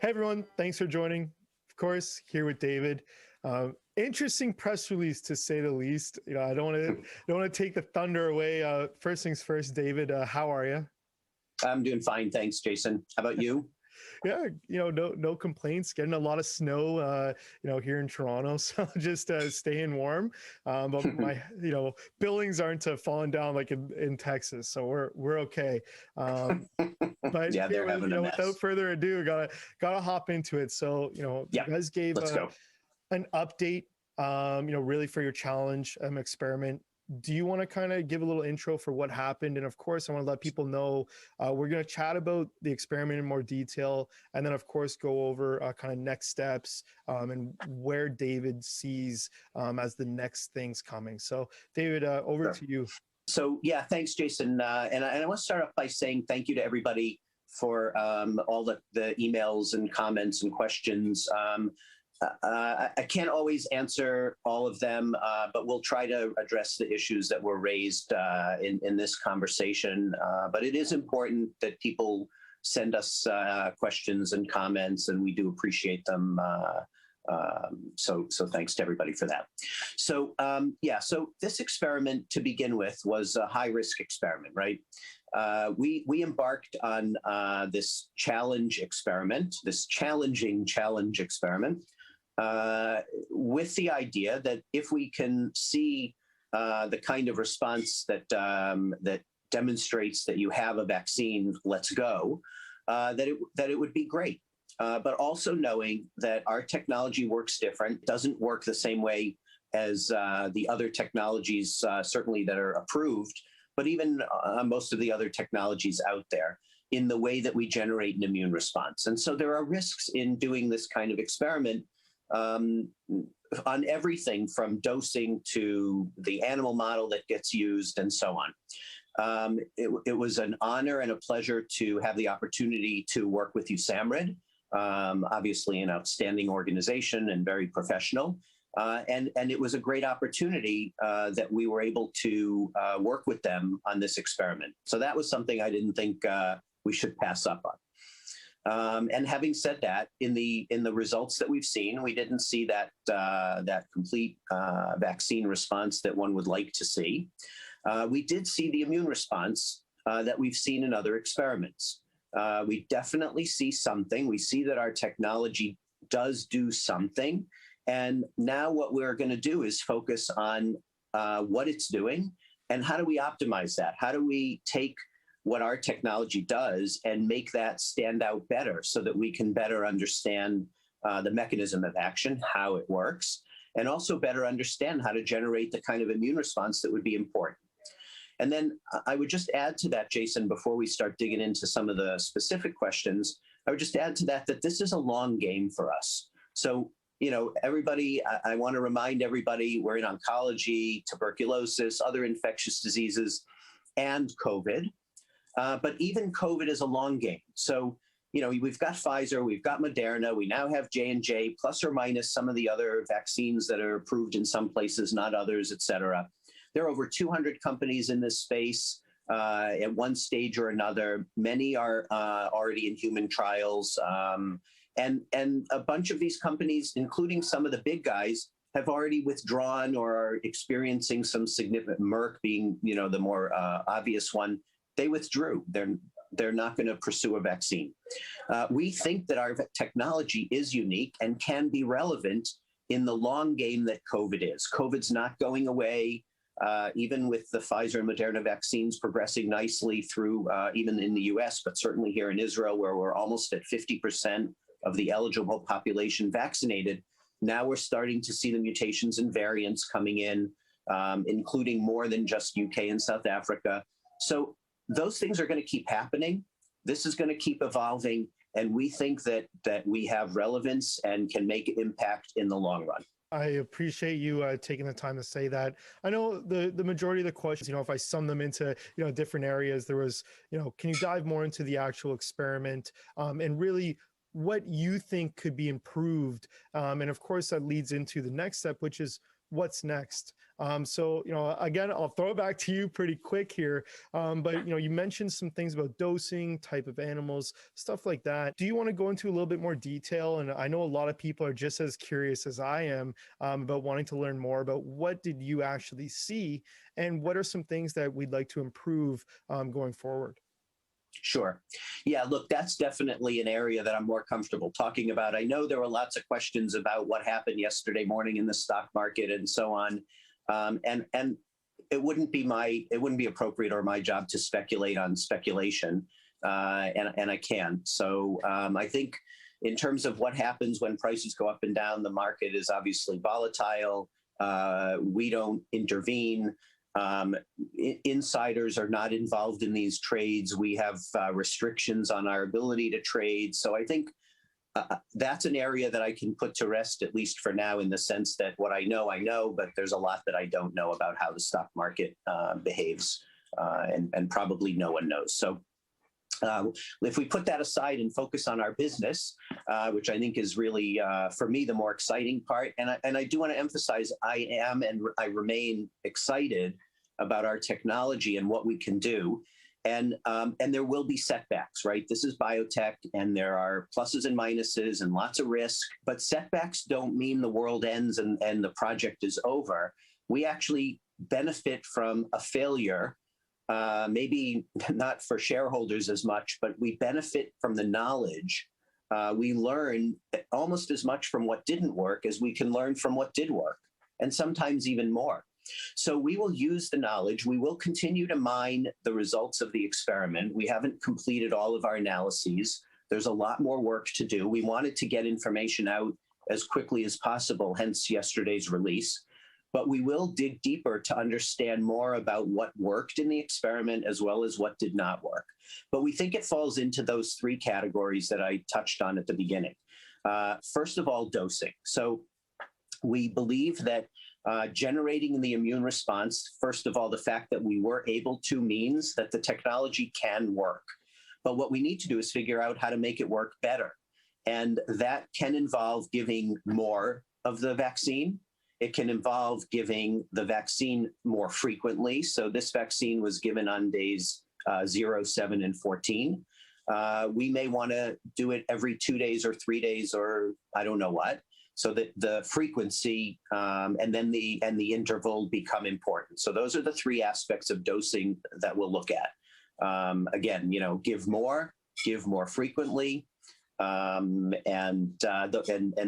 Hey everyone, thanks for joining. Of course, here with David. Interesting press release to say the least. I don't want to take the thunder away. First things first, David. How are you? I'm doing fine, thanks, Jason. How about you? Yeah, no complaints. Getting a lot of snow, here in Toronto, so just staying warm. But my, buildings aren't falling down like in Texas, so we're okay. Um, but Yeah, here, they're having a without mess. further ado, gotta hop into it. So, you Yeah, guys gave let's go. an update, really for your challenge experiment. Do you want to kind of give a little intro for what happened? And of course, I want to let people know we're going to chat about the experiment in more detail, and then of course go over kind of next steps and where David sees as the next things coming. So, David, over Sure. to you. So, yeah, thanks, Jason. And I want to start off by saying thank you to everybody for all the emails and comments and questions. I can't always answer all of them, but we'll try to address the issues that were raised in this conversation. But it is important that people send us questions and comments, and we do appreciate them. So thanks to everybody for that. So so this experiment to begin with was a high risk experiment, right? We embarked on this challenge experiment, this challenging challenge experiment, with the idea that if we can see the kind of response that demonstrates that you have a vaccine, let's go, that it would be great. But also knowing that our technology works different, doesn't work the same way as the other technologies, certainly that are approved, but even most of the other technologies out there in the way that we generate an immune response. And so there are risks in doing this kind of experiment on everything from dosing to the animal model that gets used and so on. It was an honor and a pleasure to have the opportunity to work with USAMRIID. Obviously an outstanding organization and very professional. And it was a great opportunity that we were able to work with them on this experiment. So that was something I didn't think we should pass up on. And having said that, in the results that we've seen, we didn't see that complete vaccine response that one would like to see. We did see the immune response that we've seen in other experiments. We definitely see something. We see that our technology does do something. And now what we're going to do is focus on what it's doing and how do we optimize that? How do we take what our technology does and make that stand out better so that we can better understand the mechanism of action, how it works, and also better understand how to generate the kind of immune response that would be important. And then I would just add to that, Jason, before we start digging into some of the specific questions, I would just add to that this is a long game for us. So, everybody, I want to remind everybody we're in oncology, tuberculosis, other infectious diseases, and COVID. But even COVID is a long game. So, we've got Pfizer, we've got Moderna, we now have J&J, plus or minus some of the other vaccines that are approved in some places, not others, et cetera. There are over 200 companies in this space at one stage or another. Many are already in human trials. And a bunch of these companies, including some of the big guys, have already withdrawn or are experiencing some significant, Merck being, the more obvious one. They withdrew. They're not going to pursue a vaccine. We think that our technology is unique and can be relevant in the long game that COVID is. COVID's not going away. Even with the Pfizer and Moderna vaccines progressing nicely through, even in the US, but certainly here in Israel, where we're almost at 50% of the eligible population vaccinated, now we're starting to see the mutations and variants coming in, including more than just UK and South Africa. So those things are going to keep happening. This is going to keep evolving. And we think that we have relevance and can make an impact in the long run. I appreciate you taking the time to say that. I know the majority of the questions, if I sum them into, different areas, there was, can you dive more into the actual experiment and really what you think could be improved? And of course, that leads into the next step, which is what's next. So, again, I'll throw it back to you pretty quick here. But, you mentioned some things about dosing, type of animals, stuff like that. Do you want to go into a little bit more detail? And I know a lot of people are just as curious as I am about wanting to learn more about what did you actually see and what are some things that we'd like to improve going forward? Sure. Yeah, look, that's definitely an area that I'm more comfortable talking about. I know there were lots of questions about what happened yesterday morning in the stock market and so on. And it wouldn't be appropriate or my job to speculate on speculation. And I can't. So I think in terms of what happens when prices go up and down, the market is obviously volatile. We don't intervene. Insiders are not involved in these trades. We have restrictions on our ability to trade. So I think that's an area that I can put to rest, at least for now, in the sense that what I know, but there's a lot that I don't know about how the stock market behaves, and probably no one knows. So if we put that aside and focus on our business, which I think is really, for me, the more exciting part, and I do want to emphasize, I am and I remain excited about our technology and what we can do. And there will be setbacks, right? This is biotech, and there are pluses and minuses and lots of risk. But setbacks don't mean the world ends and the project is over. We actually benefit from a failure. Maybe not for shareholders as much, but we benefit from the knowledge. We learn almost as much from what didn't work as we can learn from what did work, and sometimes even more. So we will use the knowledge. We will continue to mine the results of the experiment. We haven't completed all of our analyses. There's a lot more work to do. We wanted to get information out as quickly as possible, hence yesterday's release. But we will dig deeper to understand more about what worked in the experiment as well as what did not work. But we think it falls into those three categories that I touched on at the beginning. First of all, dosing. So we believe that generating the immune response, first of all, the fact that we were able to means that the technology can work. But what we need to do is figure out how to make it work better. And that can involve giving more of the vaccine. It can involve giving the vaccine more frequently. So this vaccine was given on days 0, 7, and 14. We may want to do it every 2 days or 3 days or I don't know what, so that the frequency and then the interval become important. So those are the three aspects of dosing that we'll look at. Again, give more frequently. And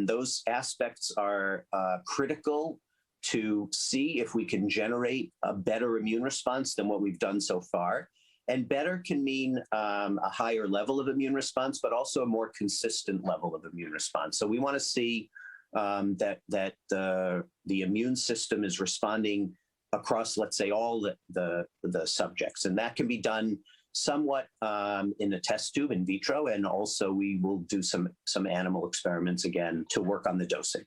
those aspects are critical to see if we can generate a better immune response than what we've done so far. And better can mean a higher level of immune response, but also a more consistent level of immune response. So we want to see that the immune system is responding across, let's say, all the subjects, and that can be done somewhat in a test tube in vitro, and also we will do some animal experiments again to work on the dosing.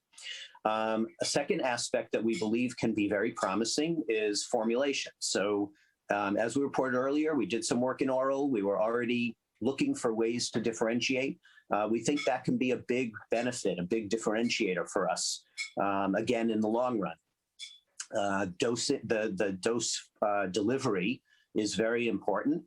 A second aspect that we believe can be very promising is formulation. So as we reported earlier, we did some work in oral. We were already looking for ways to differentiate. We think that can be a big benefit, a big differentiator for us, again, in the long run. The dose delivery is very important.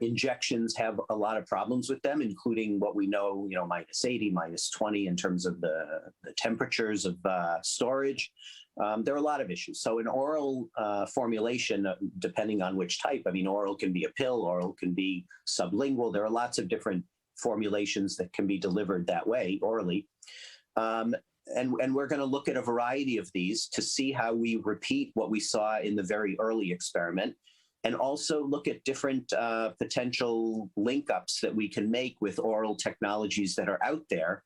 Injections have a lot of problems with them, including what we know, -80, -20 in terms of the temperatures of storage. There are a lot of issues. So an oral formulation, depending on which type, oral can be a pill, oral can be sublingual. There are lots of different formulations that can be delivered that way, orally. And we're going to look at a variety of these to see how we repeat what we saw in the very early experiment, and also look at different potential link-ups that we can make with oral technologies that are out there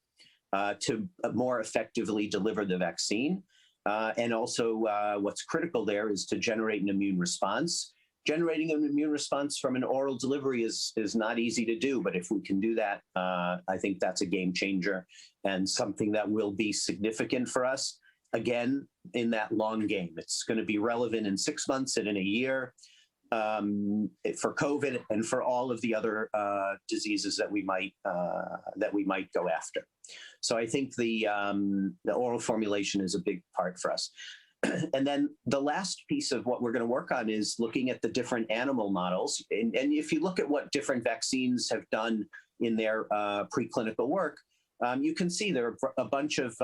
to more effectively deliver the vaccine. And also what's critical there is to generate an immune response. Generating an immune response from an oral delivery is not easy to do, but if we can do that, I think that's a game changer and something that will be significant for us, again, in that long game. It's going to be relevant in 6 months and in a year. For COVID and for all of the other diseases that we might go after. So I think the oral formulation is a big part for us. And then the last piece of what we're going to work on is looking at the different animal models. And if you look at what different vaccines have done in their preclinical work, you can see there are a bunch of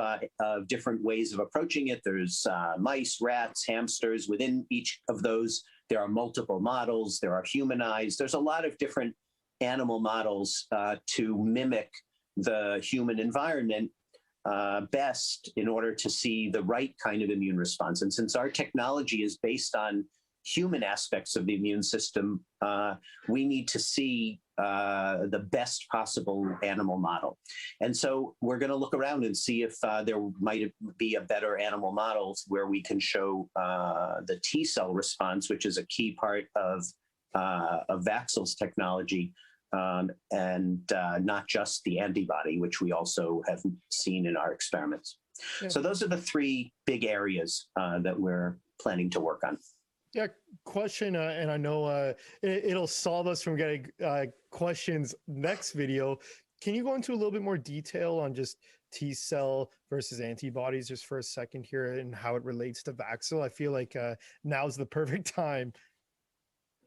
different ways of approaching it. There's mice, rats, hamsters. Within each of those, there are multiple models. There are humanized. There's a lot of different animal models to mimic the human environment best in order to see the right kind of immune response. And since our technology is based on human aspects of the immune system, we need to see the best possible animal model. And so we're going to look around and see if there might be a better animal model where we can show the T cell response, which is a key part of Vaxil's technology, and not just the antibody, which we also have seen in our experiments. Yeah. So those are the three big areas that we're planning to work on. Yeah, question, and I know it'll solve us from getting questions next video. Can you go into a little bit more detail on just T cell versus antibodies just for a second here and how it relates to Vaxil? I feel like now's the perfect time.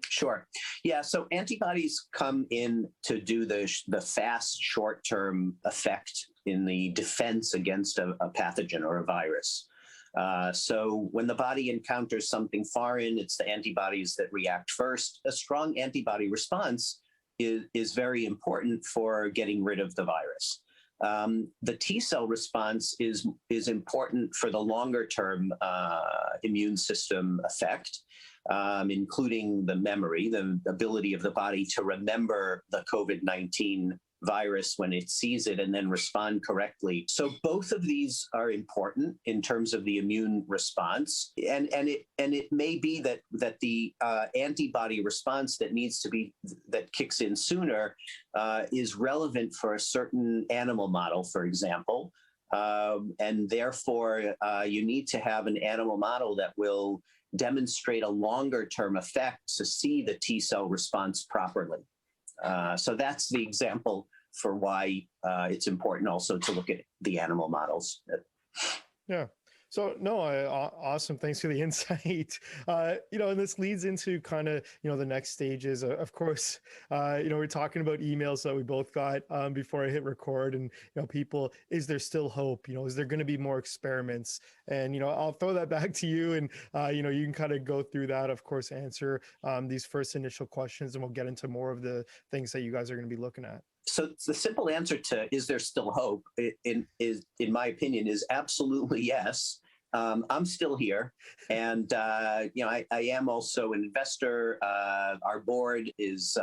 Sure. Yeah. So antibodies come in to do the fast short-term effect in the defense against a pathogen or a virus. So when the body encounters something foreign, it's the antibodies that react first. A strong antibody response is very important for getting rid of the virus. The T cell response is important for the longer term immune system effect, including the memory, the ability of the body to remember the COVID-19 virus when it sees it and then respond correctly. So both of these are important in terms of the immune response, and it may be that the antibody response that kicks in sooner is relevant for a certain animal model, for example, and therefore you need to have an animal model that will demonstrate a longer term effect to see the T cell response properly. So that's the example for why it's important also to look at the animal models. Yeah. So no, awesome. Thanks for the insight. And this leads into kind of, the next stages. Of course, we're talking about emails that we both got before I hit record, and, people, is there still hope? Is there going to be more experiments? And, I'll throw that back to you, and, you can kind of go through that, of course, answer these first initial questions, and we'll get into more of the things that you guys are going to be looking at. So the simple answer to is there still hope, in my opinion, is absolutely yes. I'm still here, and I am also an investor. Our board is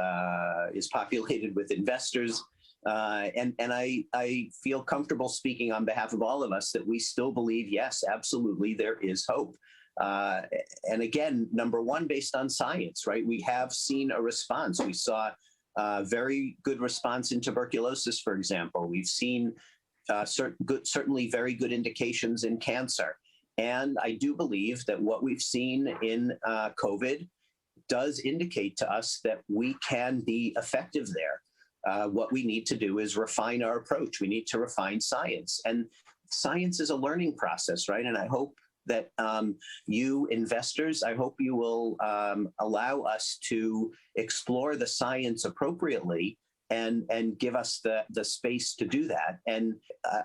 populated with investors, and I feel comfortable speaking on behalf of all of us that we still believe, yes, absolutely, there is hope. And again, number one, based on science, right? We have seen a response. We saw very good response in tuberculosis, for example. We've seen certainly very good indications in cancer. And I do believe that what we've seen in COVID does indicate to us that we can be effective there. What we need to do is refine our approach. We need to refine science. And science is a learning process, right? And I hope that you investors, I hope you will allow us to explore the science appropriately and give us the space to do that. And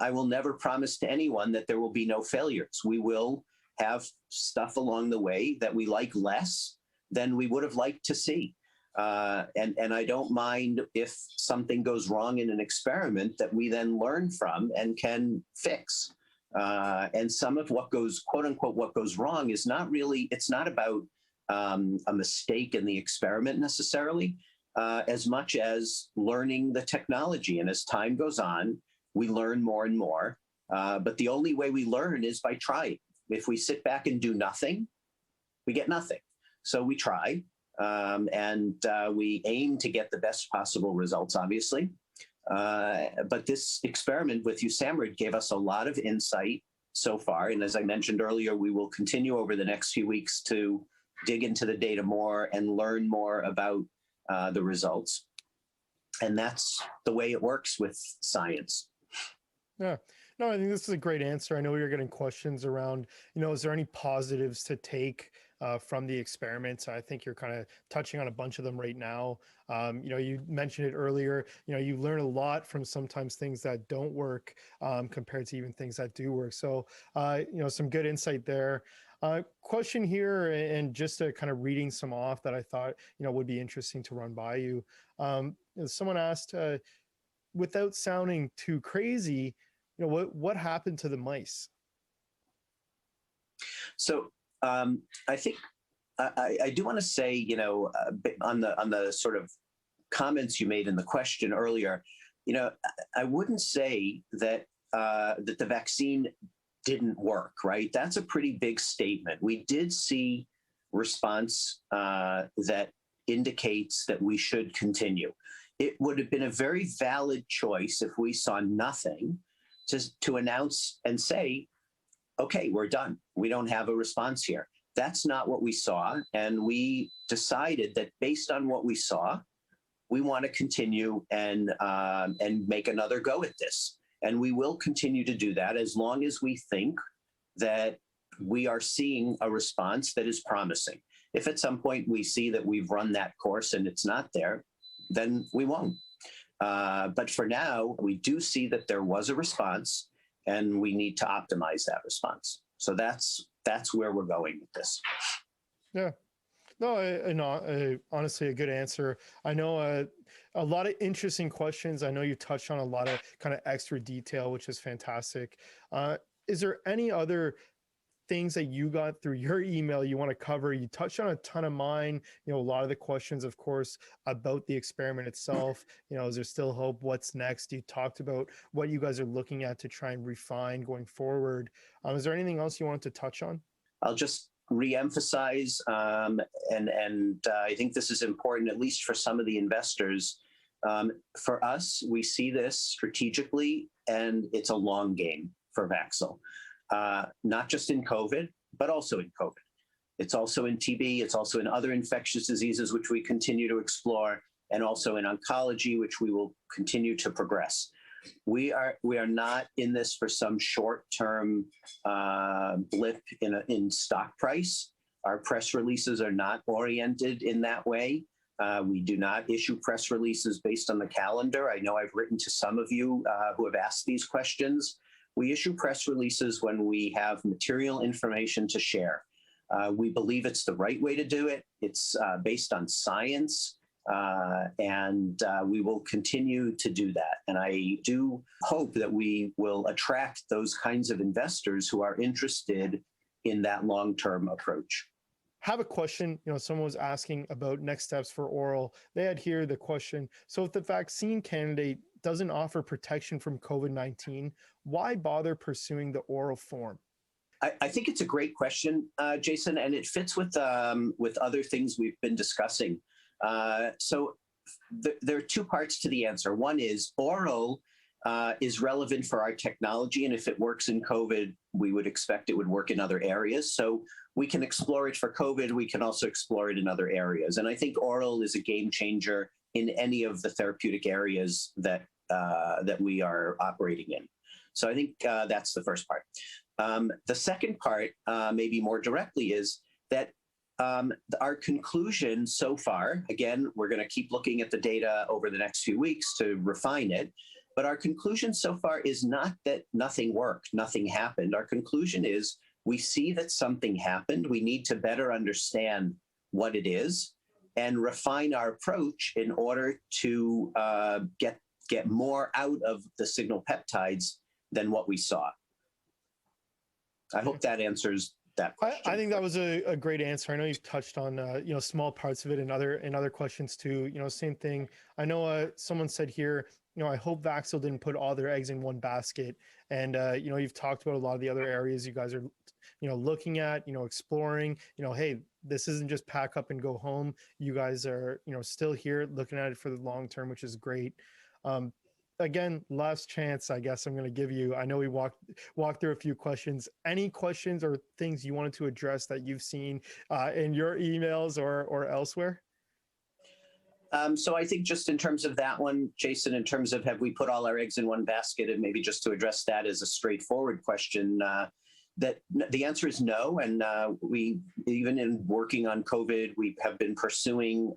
I will never promise to anyone that there will be no failures. We will have stuff along the way that we like less than we would have liked to see. And I don't mind if something goes wrong in an experiment that we then learn from and can fix. And some of what goes, quote unquote, what goes wrong is not really, it's not about a mistake in the experiment necessarily, as much as learning the technology. And as time goes on, we learn more and more. But the only way we learn is by trying. If we sit back and do nothing, we get nothing. So we try, and we aim to get the best possible results, obviously. But this experiment with USAMRIID gave us a lot of insight so far. And as I mentioned earlier, we will continue over the next few weeks to dig into the data more and learn more about the results. And that's the way it works with science. Yeah. No, I think this is a great answer. I know you're getting questions around, is there any positives to take from the experiments? I think you're kind of touching on a bunch of them right now. You mentioned it earlier. You learn a lot from sometimes things that don't work compared to even things that do work. So, some good insight there. Question here, and just to kind of reading some off that I thought, would be interesting to run by you. Someone asked, without sounding too crazy, what happened to the mice? So I think I do want to say, on the sort of comments you made in the question earlier, I wouldn't say that that the vaccine didn't work, right? That's a pretty big statement. We did see response that indicates that we should continue. It would have been a very valid choice if we saw nothing to announce and say, okay, we're done. We don't have a response here. That's not what we saw. And we decided that based on what we saw, we want to continue and make another go at this. And we will continue to do that as long as we think that we are seeing a response that is promising. If at some point we see that we've run that course and it's not there, then we won't. But for now, we do see that there was a response, and we need to optimize that response. So that's where we're going with this. Yeah. No, honestly, a good answer. I know a lot of interesting questions. I know you touched on a lot of kind of extra detail, which is fantastic. Is there any other things that you got through your email you want to cover? You touched on a ton of mine, a lot of the questions, of course, about the experiment itself. Is there still hope? What's next? You talked about what you guys are looking at to try and refine going forward. Is there anything else you wanted to touch on? I'll just reemphasize, and I think this is important, at least for some of the investors. For us, we see this strategically, and it's a long game for Vaxil. Not just in COVID, but also in COVID. It's also in TB. It's also in other infectious diseases, which we continue to explore, and also in oncology, which we will continue to progress. We are not in this for some short-term blip in stock price. Our press releases are not oriented in that way. We do not issue press releases based on the calendar. I know I've written to some of you who have asked these questions. We issue press releases when we have material information to share. We believe it's the right way to do it. It's based on science, and we will continue to do that. And I do hope that we will attract those kinds of investors who are interested in that long-term approach. Have a question. Someone was asking about next steps for oral. They had here the question. So if the vaccine candidate doesn't offer protection from COVID-19, why bother pursuing the oral form? I think it's a great question, Jason, and it fits with other things we've been discussing. So there are two parts to the answer. One is oral is relevant for our technology, and if it works in COVID, we would expect it would work in other areas. So we can explore it for COVID. We can also explore it in other areas. And I think oral is a game changer in any of the therapeutic areas that we are operating in. So I think that's the first part. The second part, maybe more directly, is that our conclusion so far, again, we're going to keep looking at the data over the next few weeks to refine it, but our conclusion so far is not that nothing worked, nothing happened. Our conclusion is we see that something happened. We need to better understand what it is and refine our approach in order to get more out of the signal peptides than what we saw. I hope that answers that question. I think that was a great answer. I know you've touched on small parts of it in other questions too. Same thing. I know someone said here, I hope Vaxil didn't put all their eggs in one basket. And you've talked about a lot of the other areas you guys are looking at, exploring. Hey, this isn't just pack up and go home. You guys are still here looking at it for the long term, which is great. Again, last chance, I guess I'm going to give you. I know we walked through a few questions. Any questions or things you wanted to address that you've seen in your emails or elsewhere? So I think just in terms of that one, Jason, in terms of have we put all our eggs in one basket, and maybe just to address that as a straightforward question, that the answer is no. And we, even in working on COVID, we have been pursuing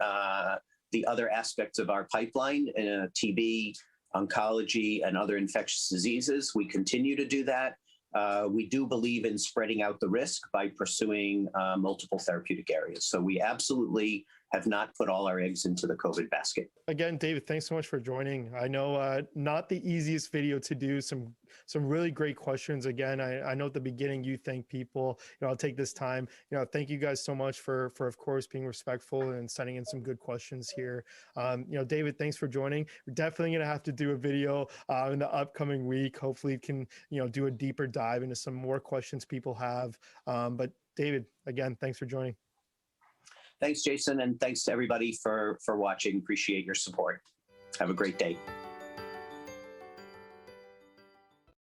the other aspects of our pipeline, TB, oncology, and other infectious diseases. We continue to do that. We do believe in spreading out the risk by pursuing multiple therapeutic areas. So we absolutely have not put all our eggs into the COVID basket. Again, David, thanks so much for joining. I know not the easiest video to do, some really great questions. Again, I know at the beginning you thank people. I'll take this time. Thank you guys so much for of course being respectful and sending in some good questions here. David, thanks for joining. We're definitely gonna have to do a video in the upcoming week. Hopefully, we can do a deeper dive into some more questions people have. But David, again, thanks for joining. Thanks, Jason, and thanks to everybody for watching. Appreciate your support. Have a great day.